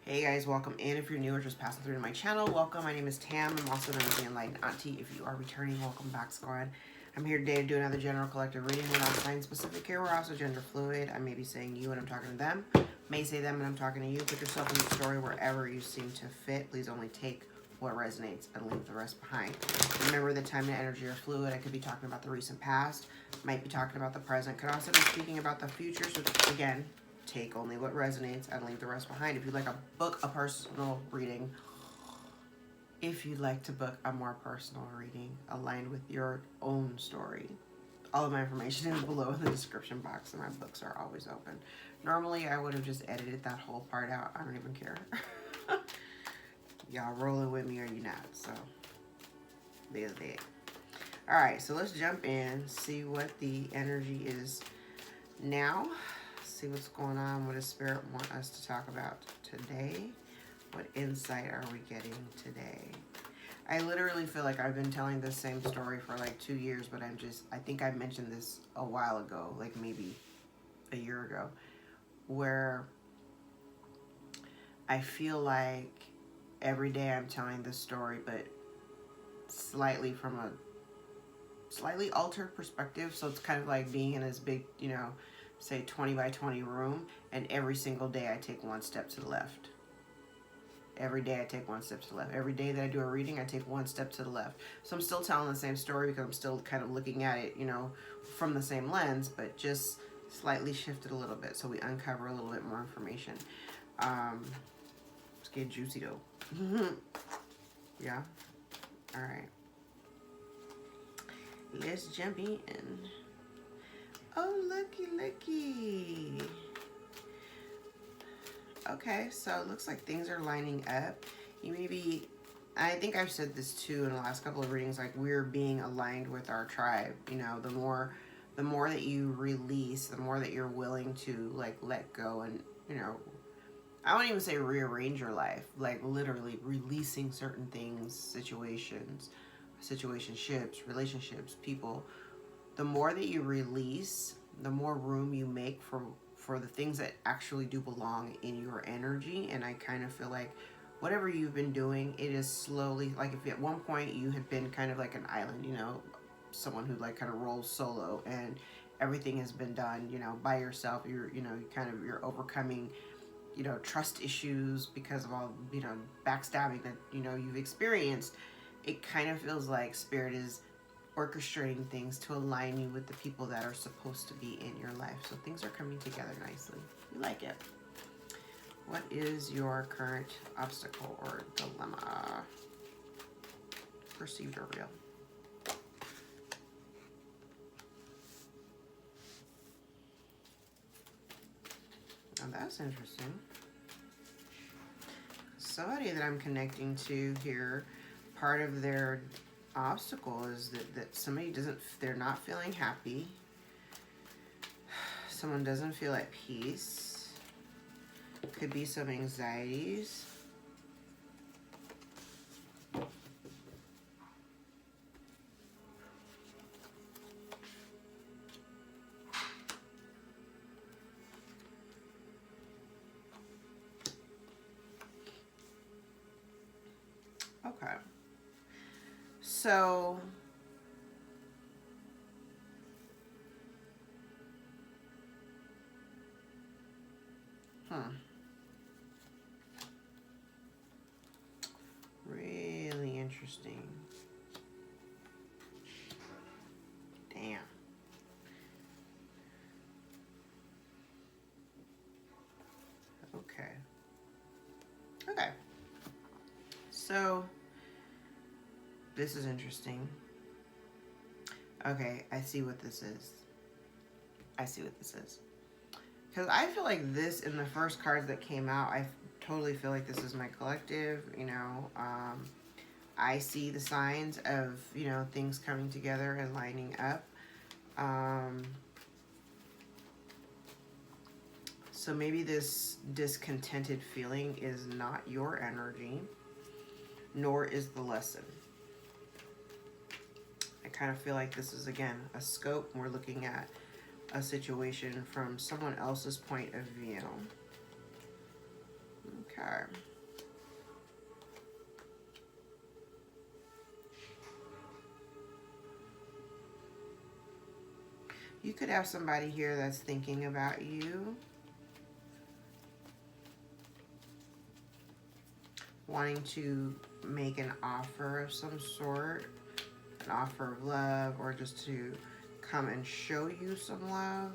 Hey guys, welcome in. If you're new or just passing through to my channel, welcome. My name is Tam. I'm also known as the Enlightened Auntie. If you are returning, welcome back, squad. I'm here today to do another general collective reading. We're not sign specific here. We're also gender fluid. I may be saying you and I'm talking to them. May say them and I'm talking to you. Put yourself in the story wherever you seem to fit. Please only take what resonates and leave the rest behind. Remember that time and energy are fluid. I could be talking about the recent past, might be talking about the present, could also be speaking about the future. So again, take only what resonates and leave the rest behind. If you'd like a book, a personal reading, if you'd like to book a more personal reading aligned with your own story, all of my information is below in the description box, and my books are always open. Normally, I would have just edited that whole part out. I don't even care. Y'all rolling with me or you not? So, there's that. Alright, so let's jump in, see what the energy is now. See what's going on. What does Spirit want us to talk about today? What insight are we getting today? I literally feel like I've been telling this same story for like 2 years, but I think I mentioned this a while ago, like maybe a year ago, where I feel like every day I'm telling this story, but slightly from a slightly altered perspective. So it's kind of like being in this big, say 20 by 20 room, and every single day I take one step to the left. Every day I take one step to the left. Every day that I do a reading, I take one step to the left. So I'm still telling the same story because I'm still kind of looking at it, from the same lens, but just slightly shifted a little bit. So we uncover a little bit more information. It's getting juicy though. Yeah. All right. Let's jump in. Oh, looky. Okay, so it looks like things are lining up. You may be, I think I've said this too in the last couple of readings, like we're being aligned with our tribe. The more that you release, the more that you're willing to like let go and, I won't even say rearrange your life, like literally releasing certain things, situationships, relationships, people. The more that you release, the more room you make for the things that actually do belong in your energy. And I kind of feel like whatever you've been doing, it is slowly, like if at one point you had been kind of like an island, someone who like kind of rolls solo and everything has been done, by yourself. You're overcoming, trust issues because of all, backstabbing that, you've experienced. It kind of feels like Spirit is orchestrating things to align you with the people that are supposed to be in your life. So things are coming together nicely. We like it. What is your current obstacle or dilemma? Perceived or real? Now that's interesting. Somebody that I'm connecting to here, part of their obstacle is that somebody they're not feeling happy. Someone doesn't feel at peace. Could be some anxieties. Okay. So really interesting. Damn. Okay. So this is interesting. Okay, I see what this is. Because I feel like this, in the first cards that came out, I totally feel like this is my collective, I see the signs of, things coming together and lining up. So maybe this discontented feeling is not your energy, nor is the lesson. I kind of feel like this is, again, a scope. We're looking at a situation from someone else's point of view. Okay. You could have somebody here that's thinking about you, wanting to make an offer of some sort, an offer of love, or just to come and show you some love.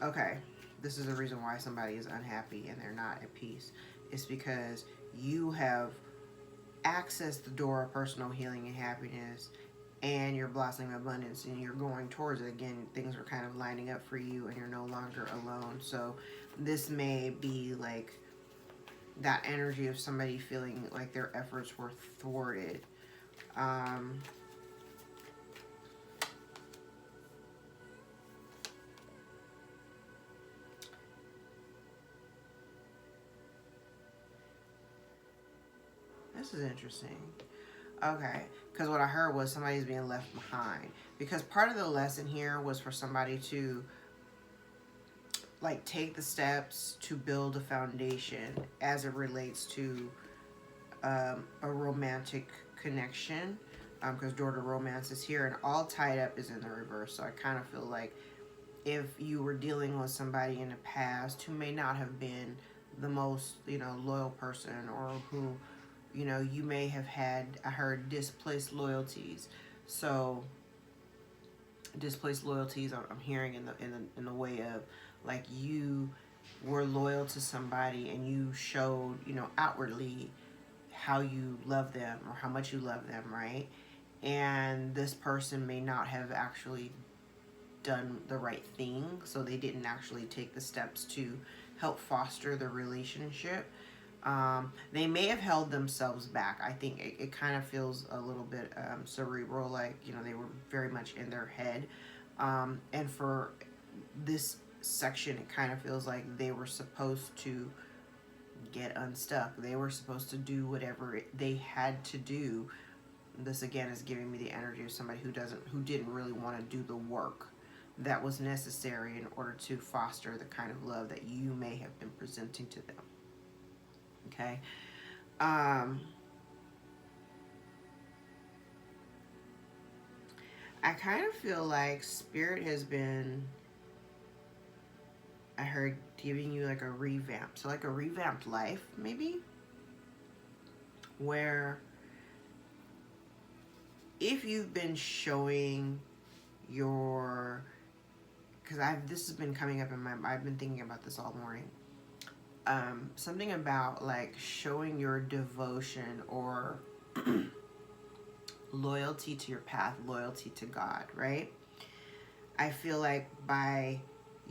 Okay, this is the reason why somebody is unhappy and they're not at peace. It's because you have accessed the door of personal healing and happiness, and you're blossoming abundance, and you're going towards it. Again, things are kind of lining up for you, and you're no longer alone. So this may be like that energy of somebody feeling like their efforts were thwarted. This is interesting. Okay, because what I heard was somebody's being left behind. Because part of the lesson here was for somebody to like take the steps to build a foundation as it relates to a romantic connection. Because door to romance is here, and all tied up is in the reverse. So I kind of feel like if you were dealing with somebody in the past who may not have been the most, loyal person, or who, you may have had, I heard, displaced loyalties. So displaced loyalties, I'm hearing in the way of like you were loyal to somebody and you showed, outwardly how you love them or how much you love them, right? And this person may not have actually done the right thing, so they didn't actually take the steps to help foster the relationship. They may have held themselves back. I think it kind of feels a little bit cerebral, like, they were very much in their head. And for this section, it kind of feels like they were supposed to get unstuck. They were supposed to do whatever they had to do. This again is giving me the energy of somebody who didn't really want to do the work that was necessary in order to foster the kind of love that you may have been presenting to them. Okay. I kind of feel like Spirit has been, I heard, giving you like a revamp. So like a revamped life, maybe, where if you've been showing your, because this has been coming up in I've been thinking about this all morning. Something about like showing your devotion or loyalty to your path, loyalty to God, right? I feel like by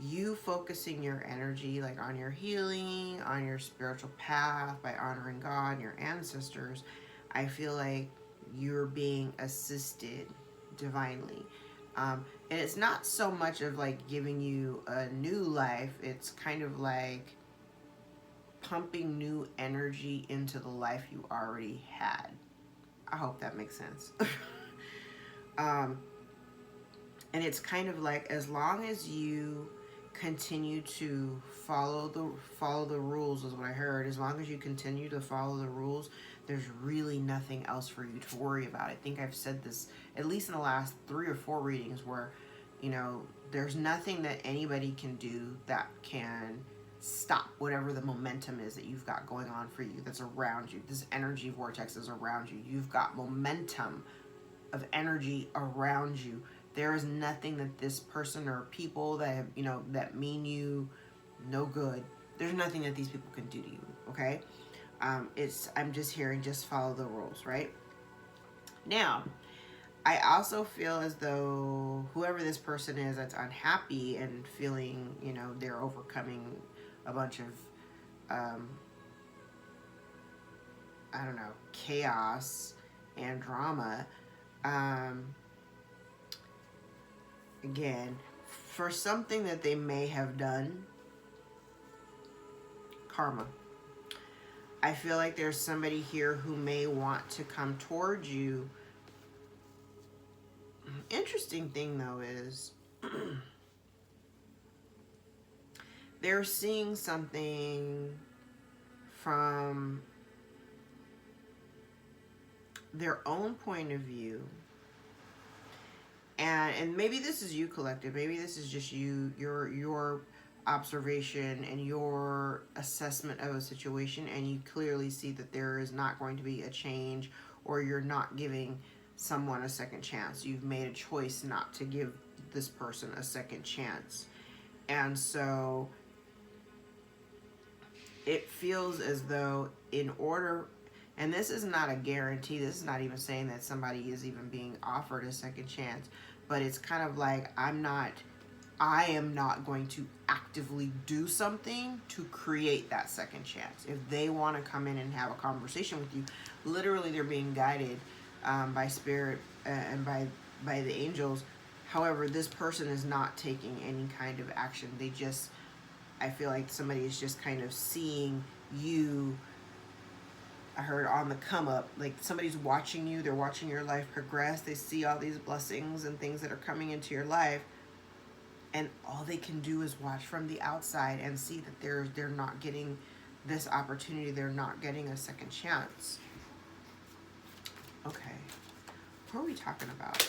you focusing your energy like on your healing, on your spiritual path, by honoring God and your ancestors, I feel like you're being assisted divinely. And it's not so much of like giving you a new life, it's kind of like pumping new energy into the life you already had. I hope that makes sense. And it's kind of like, as long as you continue to follow the rules, is what I heard. As long as you continue to follow the rules, there's really nothing else for you to worry about. I think I've said this at least in the last 3 or 4 readings where, there's nothing that anybody can do that can stop whatever the momentum is that you've got going on for you, that's around you. This energy vortex is around you. You've got momentum of energy around you. There is nothing that this person or people that have, that mean you no good, there's nothing that these people can do to you, okay? I'm just hearing, just follow the rules, right? Now, I also feel as though whoever this person is that's unhappy and feeling, they're overcoming a bunch of, chaos and drama, again, for something that they may have done, karma. I feel like there's somebody here who may want to come towards you. Interesting thing though is they're seeing something from their own point of view. And maybe this is you, collective. Maybe this is just you, your observation and your assessment of a situation, and you clearly see that there is not going to be a change, or you're not giving someone a second chance. You've made a choice not to give this person a second chance. And so it feels as though in order, and this is not a guarantee, this is not even saying that somebody is even being offered a second chance, but it's kind of like, I am not going to actively do something to create that second chance. If they want to come in and have a conversation with you, literally they're being guided by spirit and by the angels. However, this person is not taking any kind of action. They just, I feel like somebody is just kind of seeing you, I heard, on the come up. Like somebody's watching you, they're watching your life progress. They see all these blessings and things that are coming into your life, and all they can do is watch from the outside and see that they're not getting this opportunity. They're not getting a second chance. Okay, who are we talking about?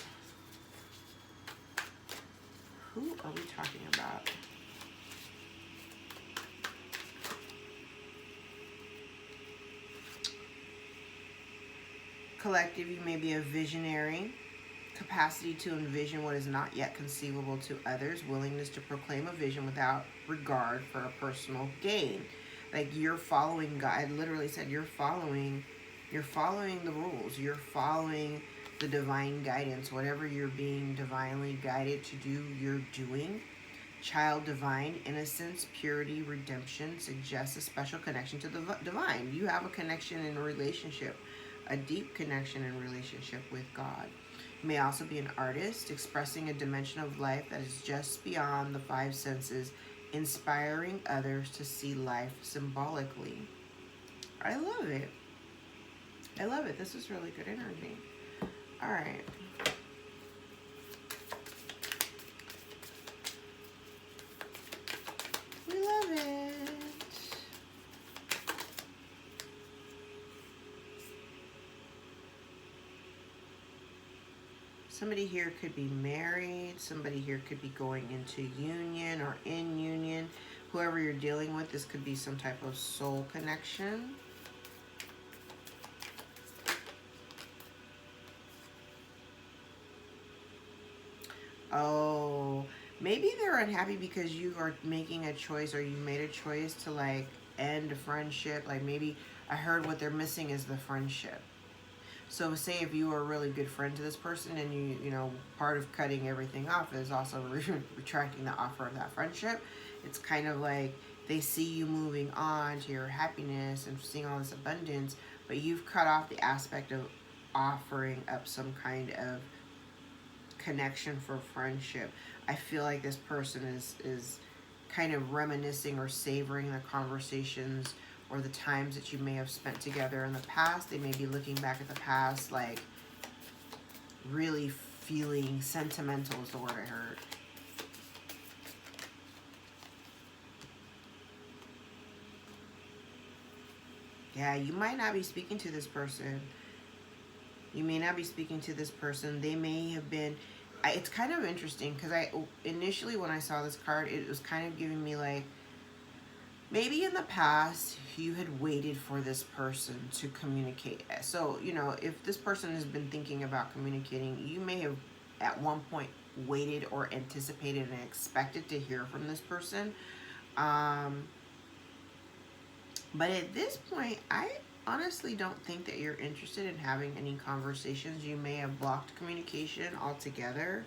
Who are we talking about? Collective, you may be a visionary. Capacity to envision what is not yet conceivable to others. Willingness to proclaim a vision without regard for a personal gain. Like you're following God. I literally said you're following the rules. You're following the divine guidance. Whatever you're being divinely guided to do, you're doing. Child divine, innocence, purity, redemption suggests a special connection to the divine. You have a connection in a relationship, a deep connection in relationship with God. You may also be an artist, expressing a dimension of life that is just beyond the five senses, inspiring others to see life symbolically. I love it. I love it. This is really good energy. All right. We love it. Somebody here could be married. Somebody here could be going into union or in union. Whoever you're dealing with, this could be some type of soul connection. Oh, maybe they're unhappy because you are making a choice, or you made a choice to like end a friendship. Like maybe I heard what they're missing is the friendship. So say if you were a really good friend to this person, and you know, part of cutting everything off is also retracting the offer of that friendship. It's kind of like they see you moving on to your happiness and seeing all this abundance, but you've cut off the aspect of offering up some kind of connection for friendship. I feel like this person is kind of reminiscing or savoring the conversations or the times that you may have spent together in the past. They may be looking back at the past, like really feeling sentimental is the word I heard. Yeah, you might not be speaking to this person. You may not be speaking to this person. They may have been, it's kind of interesting because initially when I saw this card, it was kind of giving me like, maybe in the past, you had waited for this person to communicate. So, you know, if this person has been thinking about communicating, you may have at one point waited or anticipated and expected to hear from this person. But at this point, I honestly don't think that you're interested in having any conversations. You may have blocked communication altogether.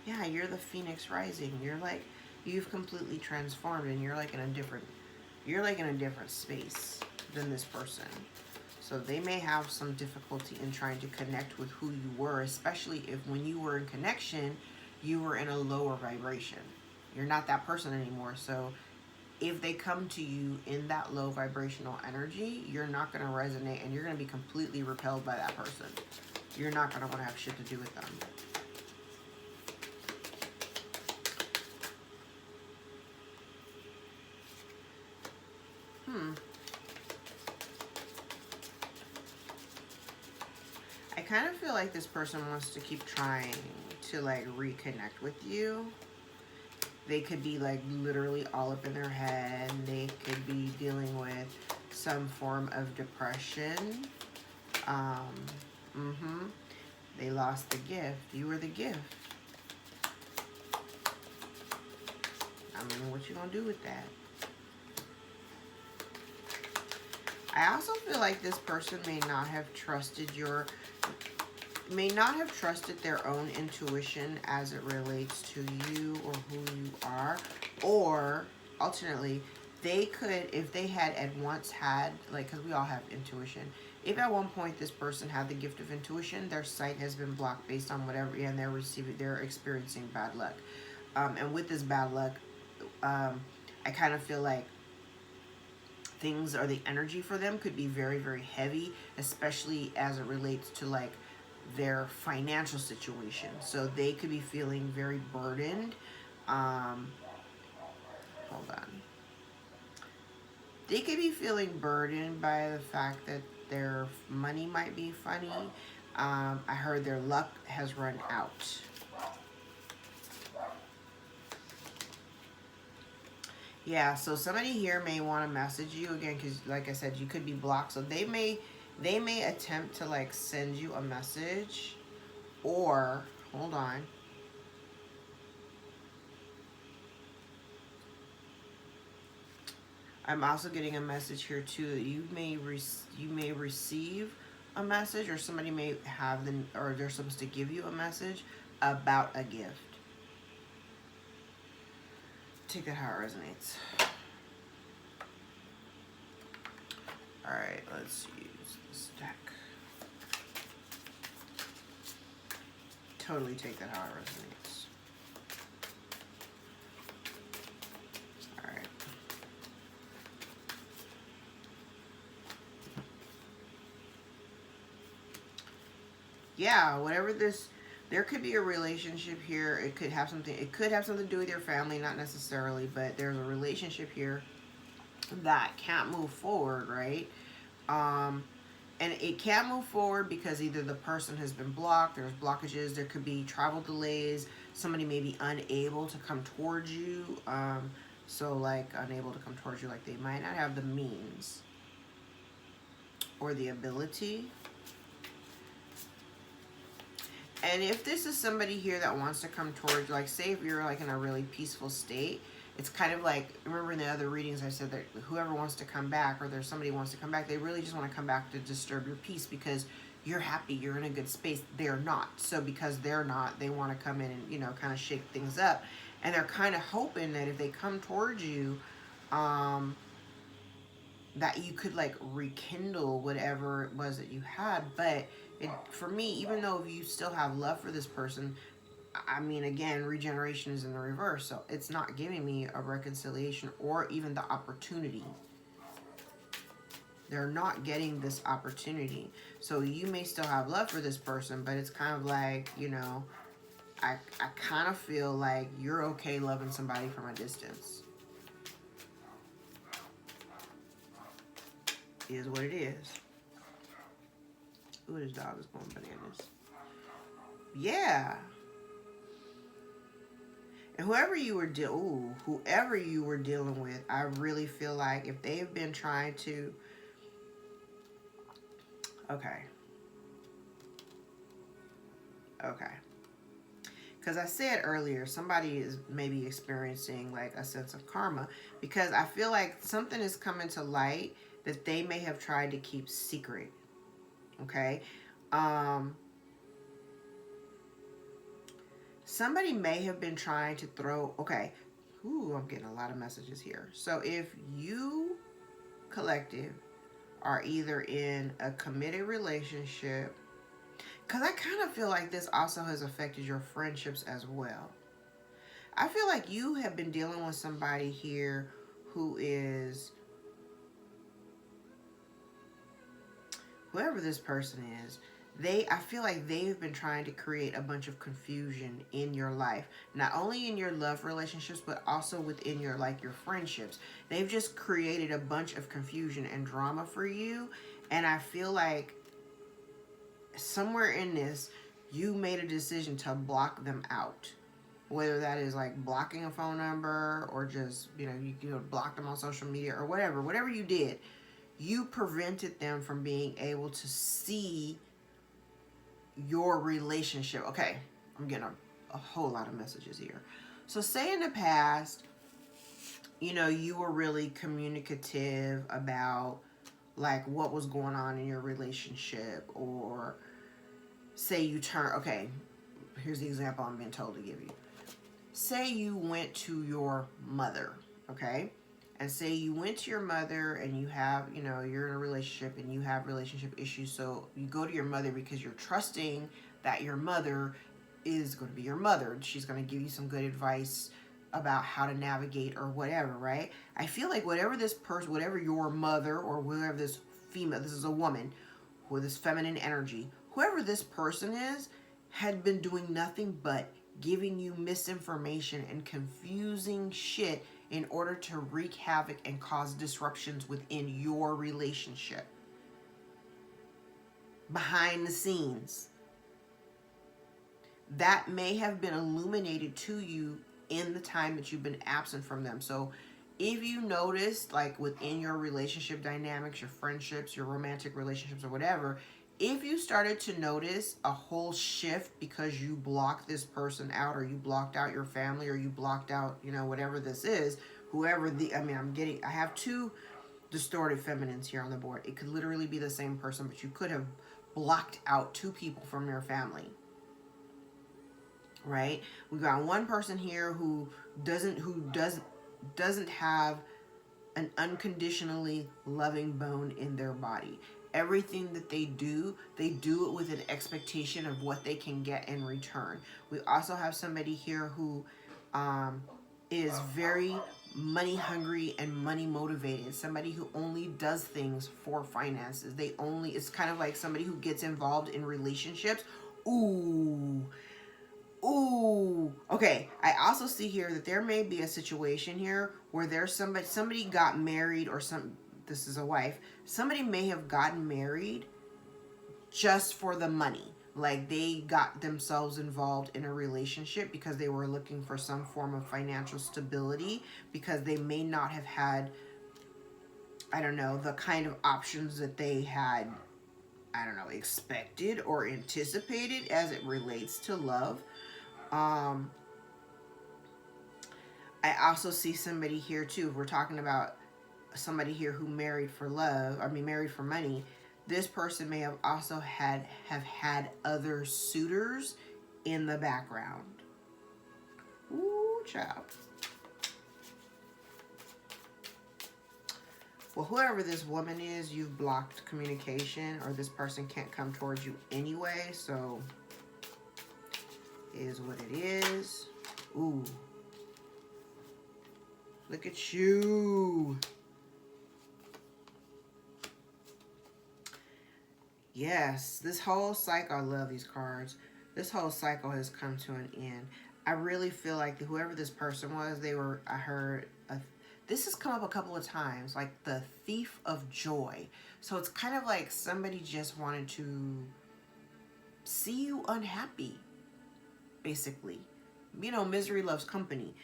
Yeah, you're the Phoenix Rising. You're like, you've completely transformed, and you're like in a different space than this person. So they may have some difficulty in trying to connect with who you were, especially if when you were in connection, you were in a lower vibration. You're not that person anymore. So if they come to you in that low vibrational energy, you're not going to resonate, and you're going to be completely repelled by that person. You're not going to want to have shit to do with them. I kind of feel like this person wants to keep trying to like reconnect with you. They could be like literally all up in their head. They could be dealing with some form of depression. They lost the gift. You were the gift. I mean, what you gonna do with that? I also feel like this person may not have trusted their own intuition as it relates to you or who you are. Or, alternately, they could, if they had at once had, like, because we all have intuition. If at one point this person had the gift of intuition, their sight has been blocked based on whatever, and they're experiencing bad luck. And with this bad luck, I kind of feel like things or the energy for them could be very, very heavy, especially as it relates to like their financial situation. So they could be feeling very burdened. Hold on. They could be feeling burdened by the fact that their money might be funny. I heard their luck has run out. Yeah, so somebody here may want to message you again because, like I said, you could be blocked. So they may attempt to like send you a message, or hold on. I'm also getting a message here too. You may receive a message, or somebody may have or they're supposed to give you a message about a gift. Take that how it resonates. All right, let's use this deck. Totally take that how it resonates. All right. Yeah, whatever this, there could be a relationship here. It could have something to do with your family, not necessarily, but there's a relationship here that can't move forward, right? And it can't move forward because either the person has been blocked, there's blockages, there could be travel delays, somebody may be unable to come towards you. So like unable to come towards you, like they might not have the means or the ability. And if this is somebody here that wants to come towards, like say if you're like in a really peaceful state, it's kind of like, remember in the other readings I said that whoever wants to come back, or there's somebody who wants to come back, they really just want to come back to disturb your peace because you're happy, you're in a good space. They're not. So because they're not, they want to come in and, you know, kind of shake things up. And they're kind of hoping that if they come towards you, that you could like rekindle whatever it was that you had. But for me, even though you still have love for this person, I mean, again, regeneration is in the reverse, so it's not giving me a reconciliation or even the opportunity. They're not getting this opportunity. So you may still have love for this person, but it's kind of like, you know, I kind of feel like you're okay loving somebody from a distance. It is what it is. Ooh, this dog is going bananas. Yeah. And whoever you were dealing with, I really feel like if they've been trying to, okay, because I said earlier, somebody is maybe experiencing like a sense of karma, because I feel like something is coming to light that they may have tried to keep secret. Okay. Somebody may have been trying to throw, okay, ooh, I'm getting a lot of messages here. So if you, collective, are either in a committed relationship, because I kind of feel like this also has affected your friendships as well. I feel like you have been dealing with somebody here who is, whoever this person is, I feel like they've been trying to create a bunch of confusion in your life, not only in your love relationships, but also within your, like, your friendships. They've just created a bunch of confusion and drama for you. And I feel like somewhere in this, you made a decision to block them out. Whether that is like blocking a phone number, or just, you block them on social media, or whatever you did, you prevented them from being able to see your relationship. Okay, I'm getting a whole lot of messages here. So say in the past, you were really communicative about like what was going on in your relationship, or say you turn, okay, here's the example I'm being told to give you. Say you went to your mother, okay? And say you went to your mother and you have, you're in a relationship and you have relationship issues. So you go to your mother because you're trusting that your mother is going to be your mother. She's going to give you some good advice about how to navigate or whatever, right? I feel like whatever this person, whatever your mother, or whoever this female, this is a woman with this feminine energy, whoever this person is, had been doing nothing but giving you misinformation and confusing shit in order to wreak havoc and cause disruptions within your relationship. Behind the scenes. That may have been illuminated to you in the time that you've been absent from them. So if you notice, like within your relationship dynamics, your friendships, your romantic relationships, or whatever, if you started to notice a whole shift because you blocked this person out, or you blocked out your family, or you blocked out, whatever this is, I have two distorted feminines here on the board. It could literally be the same person, but you could have blocked out two people from your family. Right? We got one person here who doesn't have an unconditionally loving bone in their body. Everything that they do it with an expectation of what they can get in return. We also have somebody here who is very money hungry and money motivated. Somebody who only does things for finances. It's kind of like somebody who gets involved in relationships. Ooh, okay. I also see here that there may be a situation here where there's somebody got married, or this is a wife. Somebody may have gotten married just for the money. Like they got themselves involved in a relationship because they were looking for some form of financial stability, because they may not have had, I don't know, the kind of options that they had, I don't know, expected or anticipated as it relates to love. I also see somebody here too. If we're talking about somebody here who married for married for money, this person may have also had other suitors in the background. Ooh, child. Well, whoever this woman is, you've blocked communication, or this person can't come towards you anyway, so it is what it is. Ooh. Look at you. Yes, this whole cycle, I love these cards. This whole cycle has come to an end. I really feel like whoever this person was, this has come up a couple of times, like the thief of joy. So it's kind of like somebody just wanted to see you unhappy, basically. Misery loves company.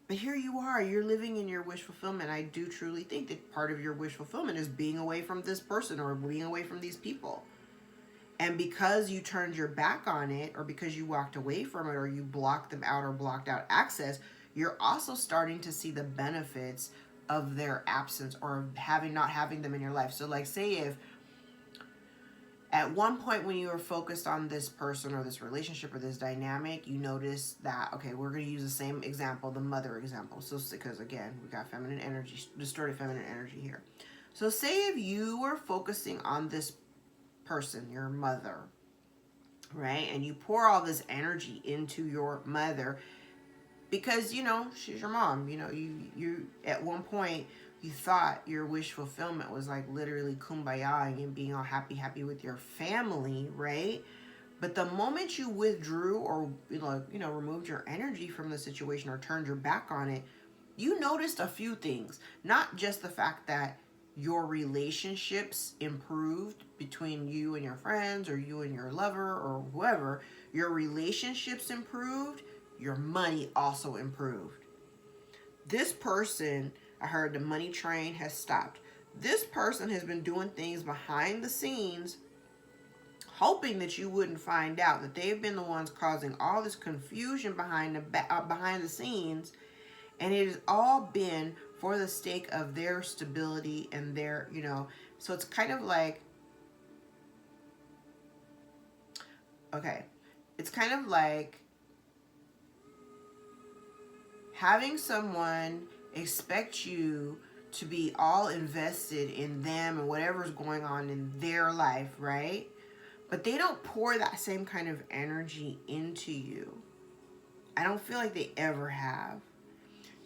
But here you are, you're living in your wish fulfillment. I do truly think that part of your wish fulfillment is being away from this person, or being away from these people. And because you turned your back on it, or because you walked away from it, or you blocked them out, or blocked out access, you're also starting to see the benefits of their absence, or not having them in your life. So like, say if at one point when you were focused on this person, or this relationship, or this dynamic, you noticed that, okay, we're going to use the same example, the mother example. So, because again, we got feminine energy, distorted feminine energy here. So say if you were focusing on this person, your mother, right? And you pour all this energy into your mother because, she's your mom. You at one point, you thought your wish fulfillment was like literally kumbaya and being all happy with your family, right? But the moment you withdrew or removed your energy from the situation or turned your back on it, you noticed a few things. Not just the fact that your relationships improved between you and your friends or you and your lover or whoever. Your relationships improved, your money also improved. This person, I heard the money train has stopped. This person has been doing things behind the scenes, hoping that you wouldn't find out, that they've been the ones causing all this confusion behind the scenes, and it has all been for the sake of their stability and their, so it's kind of like, okay, it's kind of like having someone expect you to be all invested in them and whatever's going on in their life, right? But they don't pour that same kind of energy into you. I don't feel like they ever have.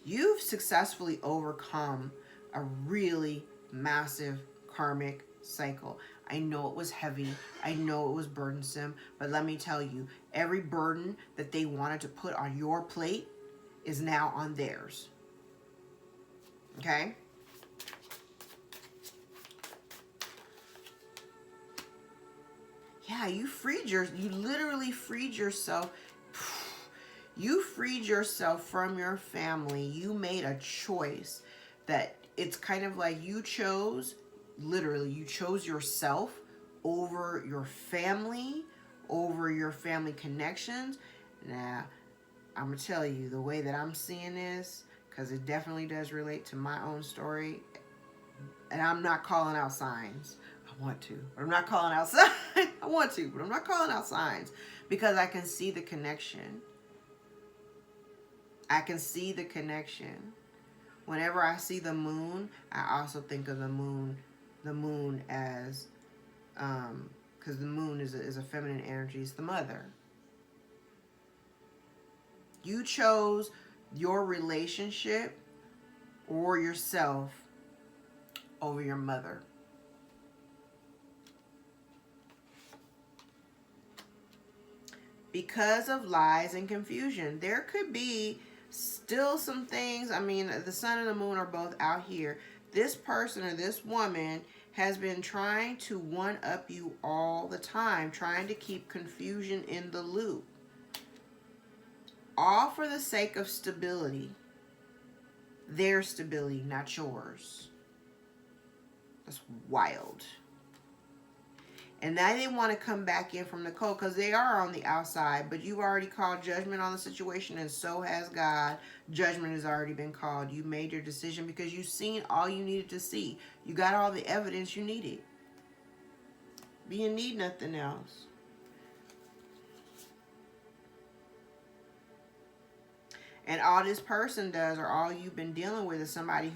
You've successfully overcome a really massive karmic cycle. I know it was heavy. I know it was burdensome. But let me tell you, every burden that they wanted to put on your plate is now on theirs. Okay? Yeah, you literally freed yourself. You freed yourself from your family. You made a choice that it's kind of like you chose yourself over your family connections. Now, I'm going to tell you the way that I'm seeing this, because it definitely does relate to my own story. And I'm not calling out signs. I want to, but I'm not calling out signs. I want to, but I'm not calling out signs, because I can see the connection. I can see the connection. Whenever I see the moon, I also think of the moon as, because the moon is a feminine energy. It's the mother. You chose your relationship or yourself over your mother. Because of lies and confusion. There could be still some things. I mean, the sun and the moon are both out here. This person or this woman has been trying to one-up you all the time, trying to keep confusion in the loop. All for the sake of stability. Their stability, not yours. That's wild. And now they want to come back in from the cold, because they are on the outside, but you've already called judgment on the situation, and so has God. Judgment has already been called. You made your decision because you've seen all you needed to see. You got all the evidence you needed. But you need nothing else. And all this person does, or all you've been dealing with, is somebody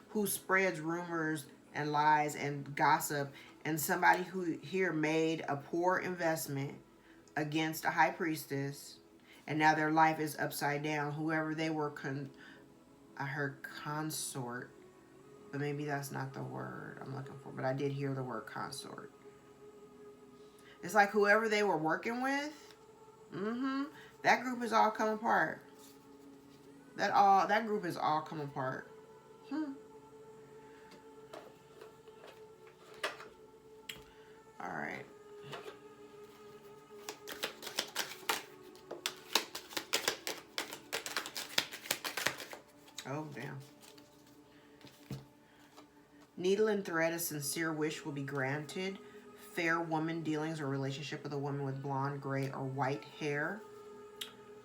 who spreads rumors and lies and gossip, and somebody who here made a poor investment against a high priestess, and now their life is upside down. Whoever they were, I heard consort, but maybe that's not the word I'm looking for, but I did hear the word consort. It's like whoever they were working with, that group is all come apart. That group is all come apart. All right. Oh, damn. Needle and thread, a sincere wish will be granted. Fair woman dealings or relationship with a woman with blonde, gray, or white hair.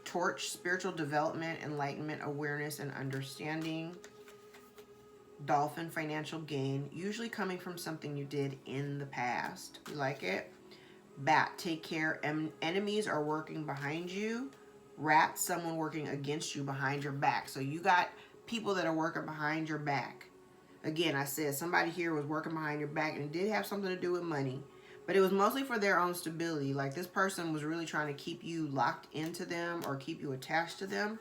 Torch, spiritual development, enlightenment, awareness, and understanding. Dolphin, financial gain, usually coming from something you did in the past. You like it? Bat, take care. Enemies are working behind you. Rat, someone working against you behind your back. So you got people that are working behind your back. Again, I said somebody here was working behind your back, and it did have something to do with money. But it was mostly for their own stability. Like this person was really trying to keep you locked into them or keep you attached to them.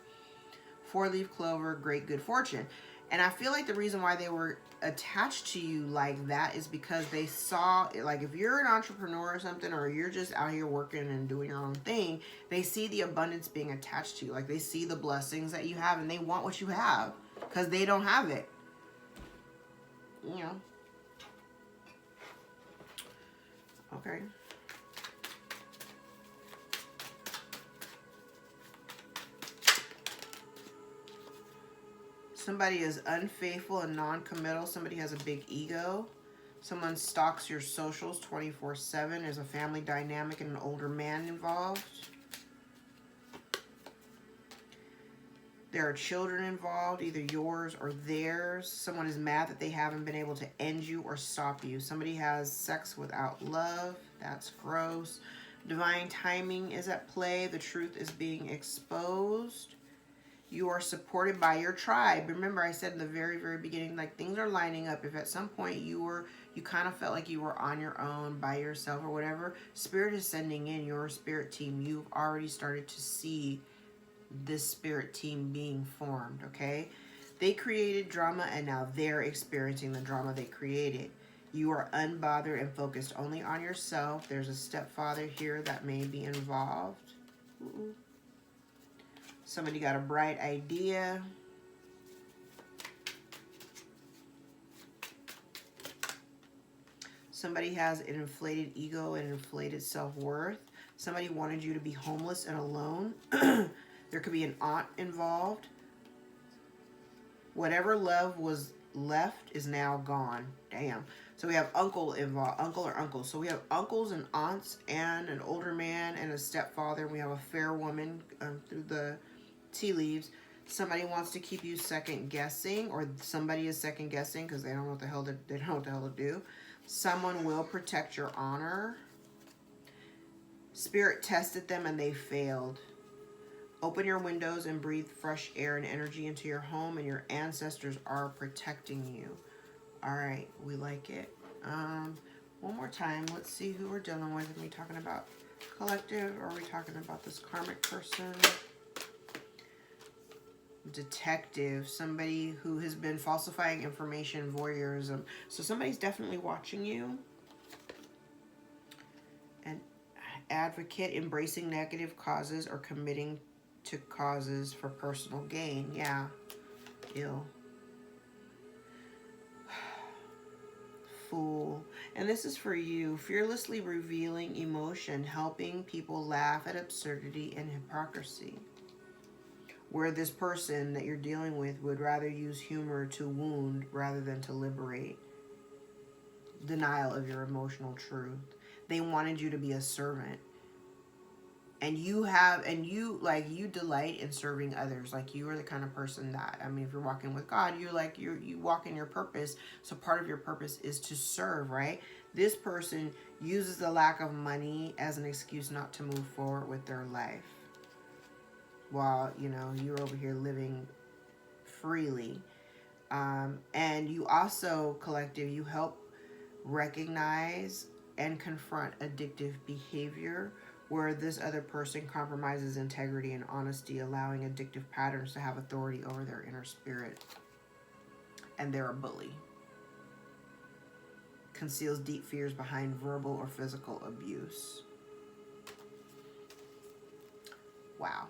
4-leaf clover, great good fortune. And I feel like the reason why they were attached to you like that is because they saw, like, if you're an entrepreneur or something, or you're just out here working and doing your own thing, they see the abundance being attached to you. Like, they see the blessings that you have, and they want what you have because they don't have it. You know. Okay. Somebody is unfaithful and non-committal. Somebody has a big ego. Someone stalks your socials 24/7. There's a family dynamic and an older man involved. There are children involved, either yours or theirs. Someone is mad that they haven't been able to end you or stop you. Somebody has sex without love. That's gross. Divine timing is at play. The truth is being exposed. You are supported by your tribe. Remember, I said in the very, very beginning, like, things are lining up. If at some point you kind of felt like you were on your own, by yourself or whatever, Spirit is sending in your spirit team. You've already started to see this spirit team being formed, okay? They created drama, and now they're experiencing the drama they created. You are unbothered and focused only on yourself. There's a stepfather here that may be involved. Ooh. Somebody got a bright idea. Somebody has an inflated ego and inflated self-worth. Somebody wanted you to be homeless and alone. There could be an aunt involved. Whatever love was left is now gone. Damn. So we have uncle involved, uncle or uncle. So we have uncles and aunts and an older man and a stepfather. We have a fair woman through the tea leaves. Somebody wants to keep you second guessing, or somebody is second guessing because they don't know what the hell to do. Someone will protect your honor. Spirit tested them and they failed. Open your windows and breathe fresh air and energy into your home, and your ancestors are protecting you. All right, we like it. One more time, let's see who we're dealing with. Are we talking about collective, or are we talking about this karmic person? Detective, somebody who has been falsifying information, voyeurism. So somebody's definitely watching you. An advocate, embracing negative causes or committing to causes for personal gain. Yeah. Ew. Fool. And this is for you. Fearlessly revealing emotion, helping people laugh at absurdity and hypocrisy. Where this person that you're dealing with would rather use humor to wound rather than to liberate. Denial of your emotional truth. They wanted you to be a servant. And you delight in serving others. Like, you are the kind of person that, I mean, if you're walking with God, you walk in your purpose. So part of your purpose is to serve, right? This person uses the lack of money as an excuse not to move forward with their life. While, you know, you're over here living freely. And you also, collective, you help recognize and confront addictive behavior, where this other person compromises integrity and honesty, allowing addictive patterns to have authority over their inner spirit. And they're a bully. Conceals deep fears behind verbal or physical abuse. Wow.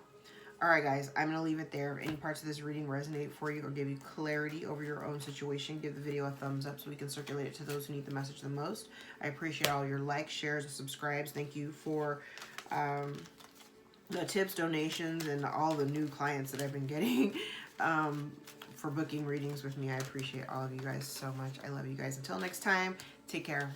All right, guys, I'm going to leave it there. If any parts of this reading resonate for you or give you clarity over your own situation, give the video a thumbs up so we can circulate it to those who need the message the most. I appreciate all your likes, shares, and subscribes. Thank you for the tips, donations, and all the new clients that I've been getting for booking readings with me. I appreciate all of you guys so much. I love you guys. Until next time, take care.